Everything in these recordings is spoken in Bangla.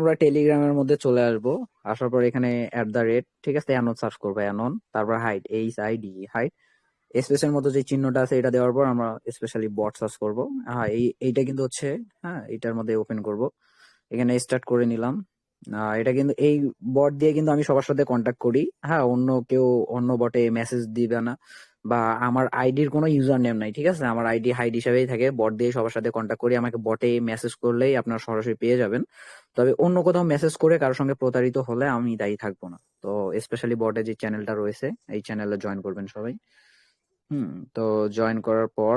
আমরা টেলিগ্রামের মধ্যে চলে আসবো। আসার পর এখানে @, ঠিক আছে, অ্যানন সার্চ করবো, অ্যানন, তারপর হাইড, HID, স্পেসের মতো যে চিহ্নটা আছে এটা দেওয়ার পর আমরা স্পেশালি বট সার্চ করবো। হ্যাঁ, এইটা কিন্তু হচ্ছে, হ্যাঁ, এটার মধ্যে ওপেন করব। এখানে স্টার্ট করে নিলাম। এটা কিন্তু এই বট দিয়ে কিন্তু আমি সবার সাথে কন্ট্যাক্ট করি। হ্যাঁ, অন্য কেউ অন্য বটে মেসেজ দিবে না, বা আমার আইডির কোনো ইউজার নেম নাই, ঠিক আছে, আমার আইডি হাইড হিসাবেই থাকে। বট দিয়ে সবার সাথে কন্ট্যাক্ট করি, আমাকে বটে মেসেজ করলেই আপনার সরাসরি পেয়ে যাবেন। তবে অন্য কোথাও মেসেজ করে কারোর সঙ্গে প্রতারিত হলে আমি দায়ী থাকবো না। তো স্পেশালি বটে যে চ্যানেলটা রয়েছে এই চ্যানেলে জয়েন করবেন সবাই। তো জয়েন করার পর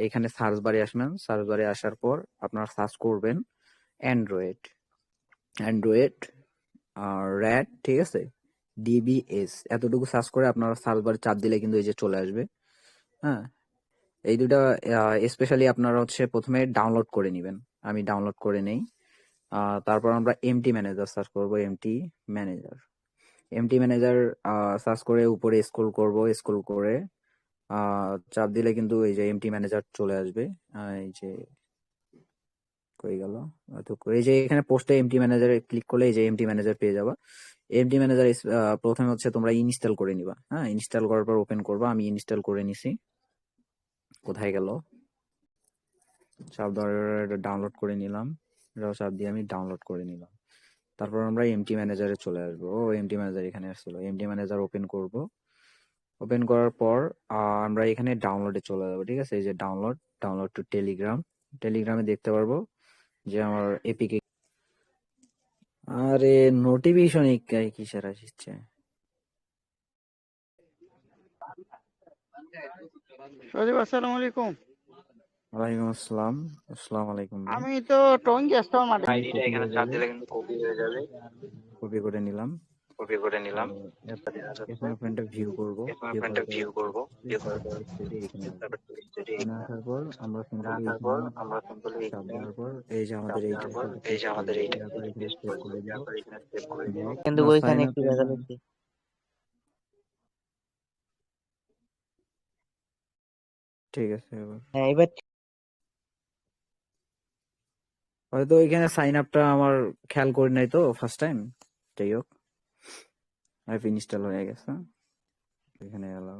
এখানে সার্চ বারে আসবেন। সার্চ বারে আসার পর আপনারা সার্চ করবেন অ্যান্ড্রয়েড, অ্যান্ড্রয়েড র্যাট, ঠিক আছে, DBS, এতটুকু সার্চ করে আপনারা সার্চ বারে চাপ দিলে কিন্তু এই যে চলে আসবে। হ্যাঁ, এই দুটা স্পেশালি আপনারা হচ্ছে প্রথমে ডাউনলোড করে নেবেন। আমি ডাউনলোড করে নেই। তারপর আমরা এমটি ম্যানেজার সার্চ করব, MT manager, MT manager search করে উপরে স্ক্রল করব, স্ক্রল করে চাপ দিলে কিন্তু এই যে এমটি ম্যানেজার চলে আসবে। এই যে কই গেল, তো এই যে এখানে পোস্টে এমটি ম্যানেজারে ক্লিক করলে এই যে এমটি ম্যানেজার পেয়ে যাবা। এমটি ম্যানেজার প্রথমে হচ্ছে তোমরা ইনস্টল করে নিবা। হ্যাঁ, ইনস্টল করার পর ওপেন করবা। আমি ইনস্টল করে নিছি। কোথায় গেল, চাপ ধরে ডাউনলোড করে নিলাম। এটাও চাপ দিয়ে আমি ডাউনলোড করে নিলাম। তারপর আমরা এমটি ম্যানেজারে চলে আসবো। ও, এমটি ম্যানেজার এখানে আসছিল। এমটি ম্যানেজার ওপেন করব। ওপেন করার পর আমরা এখানে ডাউনলোডে চলে যাবো, ঠিক আছে। এই যে ডাউনলোড, ডাউনলোড টু টেলিগ্রাম, টেলিগ্রামে দেখতে পারবো যে আমার এপিকে। আরে নোটিফিকেশন কিসের আসছে? সজীব আসসালামু আলাইকুম। ওয়ালাইকুম আসসালাম। আসসালামু আলাইকুম ভাই। আমি তো টঙ্গী আসতাম মাঠে। আইডিটা এখানে চাপ দিলে কিন্তু কপি হয়ে যাবে। কপি করে নিলাম। কপি করে তো নিলাম। এখন ফ্রেন্ডটা ভিউ করব। এখন ভিউ ফ্রেন্ডটা করার পর ভিউ করবো, ভিউ করার তারপর পর স্টেডি এখানে আসবো। তারপর স্টেডি এখানে এখানে আসার আসবো। পর আমরা এখানে সিম্পলি আসার এখানে পর আমরা সিম্পলি চাপ এখানে দেওয়ার পর এই যে চাপ আমাদের দেওয়ার এইটা পর এই পেস্ট যে করে আমাদের দিব। এইটা দেওয়ার পর এখানে সেভ করে করে দিব। দেওয়ার পর এখানে সেভ করে দিব। ব্যাক কিন্তু বা ওইখানে সাইন একটু আপ দেখা এন্ড, যাচ্ছে। ঠিক আছে। এবার হ্যাঁ, এবার হয়তো এখানে সাইন আপটা আমার খেয়াল করি নাই তো ফার্স্ট টাইম। যাই হোক, অ্যাপ ইনস্টল হয়ে গেছে। এখানে অ্যালাউ,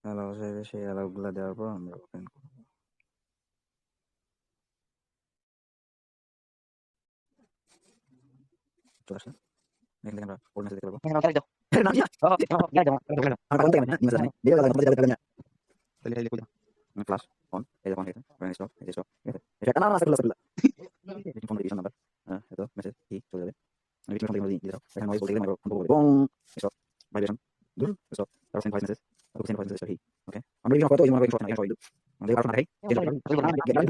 অ্যালাউ চাইবে, সেই অ্যালাউ গুলা দেওয়ার পর আমরা ওপেন করবো। চলে আসছে। এখান থেকে আমরা ওর মেসেজ দেখতে পারবো। এখানে তারিখ দাও। আমার কারণ থেকে নিউজ আছে ভিডিও লাগা আমাদের যাবে না। তাহলে কই দাও প্লাস অন, এই যে অন হয়েছে, স্টপ, এই যে স্টপ, ঠিক আছে। এটা কানা আছে plus plus phone registration number, এত মেসেজ কি চলে যাবে। আমি কিছু ফোন থেকে দিয়ে দাও, এখানে নয়েজ বলতে গেলে মাইক্রো ফোন বলবো বং স্টপ ভাইব্রেশন দূর স্টপ, তারপর সেন্ড ভয়েস মেসেজ, তারপর সেন্ড ভয়েস মেসেজ, ওকে। আমরা কি কত ওই মাইক্রো ফোন না সবাই দূর আমাদের আর না দেখাই।